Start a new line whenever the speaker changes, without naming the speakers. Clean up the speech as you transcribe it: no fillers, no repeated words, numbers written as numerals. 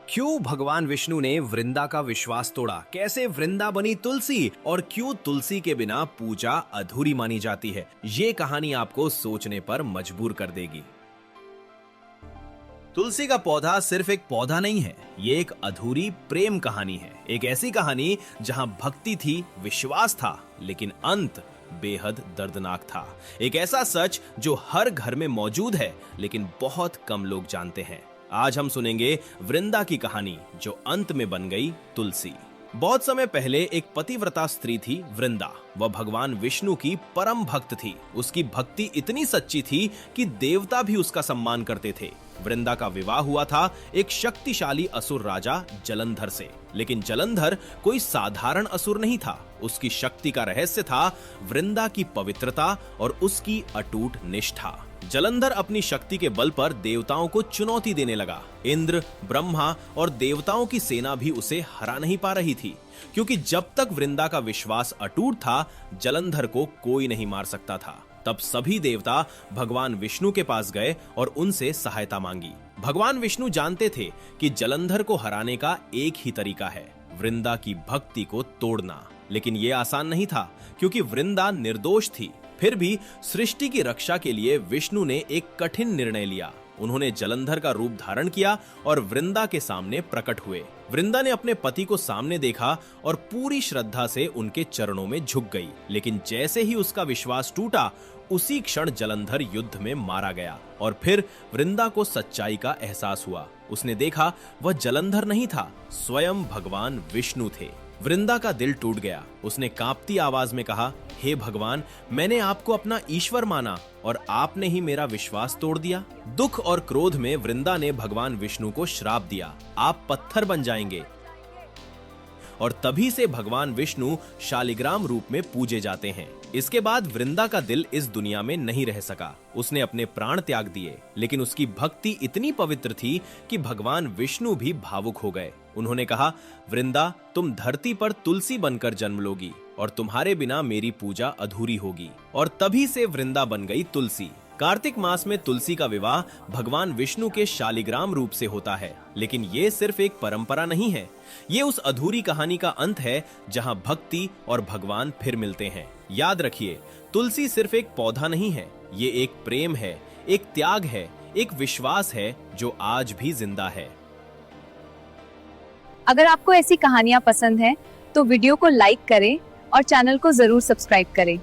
क्यों भगवान विष्णु ने वृंदा का विश्वास तोड़ा, कैसे वृंदा बनी तुलसी और क्यों तुलसी के बिना पूजा अधूरी मानी जाती है, ये कहानी आपको सोचने पर मजबूर कर देगी। तुलसी का पौधा सिर्फ एक पौधा नहीं है, ये एक अधूरी प्रेम कहानी है। एक ऐसी कहानी जहां भक्ति थी, विश्वास था, लेकिन अंत बेहद दर्दनाक था। एक ऐसा सच जो हर घर में मौजूद है, लेकिन बहुत कम लोग जानते हैं। आज हम सुनेंगे वृंदा की कहानी जो अंत में बन गई तुलसी। बहुत समय पहले एक पतिव्रता स्त्री थी वृंदा। वह भगवान विष्णु की परम भक्त थी। उसकी भक्ति इतनी सच्ची थी कि देवता भी उसका सम्मान करते थे। वृंदा का विवाह हुआ था एक शक्तिशाली असुर राजा जलंधर से। लेकिन जलंधर कोई साधारण असुर नहीं था। उसकी शक्ति का रहस्य था वृंदा की पवित्रता और उसकी अटूट निष्ठा। जलंधर अपनी शक्ति के बल पर देवताओं को चुनौती देने लगा। इंद्र, ब्रह्मा और देवताओं की सेना भी उसे हरा नहीं पा रही थी, क्योंकि जब तक वृंदा का विश्वास अटूट था, जलंधर को कोई नहीं मार सकता था। तब सभी देवता भगवान विष्णु के पास गए और उनसे सहायता मांगी। भगवान विष्णु जानते थे कि जलंधर को हराने का एक ही तरीका है, वृंदा की भक्ति को तोड़ना। लेकिन यह आसान नहीं था, क्योंकि वृंदा निर्दोष थी। फिर भी सृष्टि की रक्षा के लिए विष्णु ने एक कठिन निर्णय लिया। उन्होंने जलंधर का रूप धारण किया और वृंदा के सामने प्रकट हुए। वृंदा ने अपने पति को सामने देखा और पूरी श्रद्धा से उनके चरणों में झुक गई। लेकिन जैसे ही उसका विश्वास टूटा, उसी क्षण जलंधर युद्ध में मारा गया। और फिर वृंदा को सच्चाई का एहसास हुआ। उसने देखा वह जलंधर नहीं था, स्वयं भगवान विष्णु थे। वृंदा का दिल टूट गया। उसने कांपती आवाज में कहा, हे भगवान, मैंने आपको अपना ईश्वर माना और आपने ही मेरा विश्वास तोड़ दिया। दुख और क्रोध में वृंदा ने भगवान विष्णु को श्राप दिया, आप पत्थर बन जाएंगे। और तभी से भगवान विष्णु शालिग्राम रूप में पूजे जाते हैं। इसके बाद वृंदा का दिल इस दुनिया में नहीं रह सका। उसने अपने प्राण त्याग दिए, लेकिन उसकी भक्ति इतनी पवित्र थी कि भगवान विष्णु भी भावुक हो गए। उन्होंने कहा, वृंदा, तुम धरती पर तुलसी बनकर जन्म लोगी और तुम्हारे बिना मेरी पूजा अधूरी होगी। और तभी से वृंदा बन गई तुलसी। कार्तिक मास में तुलसी का विवाह भगवान विष्णु के शालिग्राम रूप से होता है। लेकिन ये सिर्फ एक परंपरा नहीं है, ये उस अधूरी कहानी का अंत है जहां भक्ति और भगवान फिर मिलते हैं। याद रखिए, तुलसी सिर्फ एक पौधा नहीं है, ये एक प्रेम है, एक त्याग है, एक विश्वास है जो आज भी जिंदा है।
अगर आपको ऐसी कहानियां पसंद हैं, तो वीडियो को लाइक करें और चैनल को जरूर सब्सक्राइब करें।